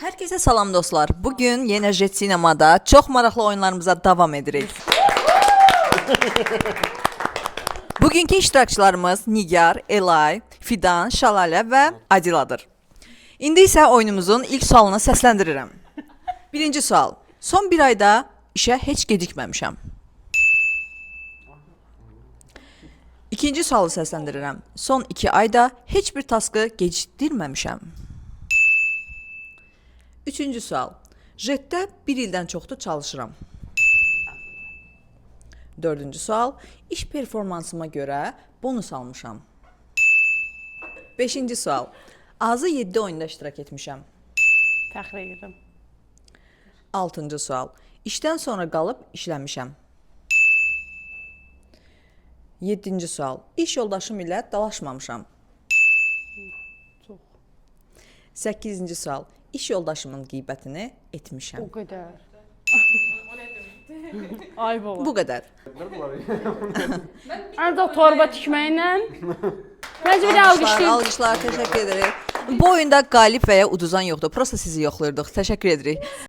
Herkese salam dostlar. Bugün yenə Jet Sinemada çox maraqlı oyunlarımıza davam edirik. Bugünkü iştirakçılarımız Nigar, Elay, Fidan, Şalalə və Adiladır. İndi isə oyunumuzun ilk sualını səsləndirirəm. Birinci sual. Son bir ayda işə heç gecikməmişəm. İkinci sualı səsləndirirəm. Son 2 ayda heç bir taskı gecikdirməmişəm. Üçüncü sual. Jetdə bir ildən çoxdur çalışıram. Dördüncü sual. İş performansıma görə bonus almışam. Beşinci sual. Azı 7 oyunda iştirak etmişəm. Fəxr edirəm. Altıncı sual. İşdən sonra qalıb işləmişəm. Yeddinci sual. İş yoldaşım ilə dalaşmamışam. Çox. 8-ci sual. İş yoldaşımın qeybətini etmişəm. O qədər. Ay baba. Bu qədər. Ancaq torba tikməklə. Məncə bir alqışlayın. Alqışlar, təşəkkür edirik. Bu oyunda qalib və ya uduzan yoxdur. Prosta sizi yoxlayırdıq. Təşəkkür edirik.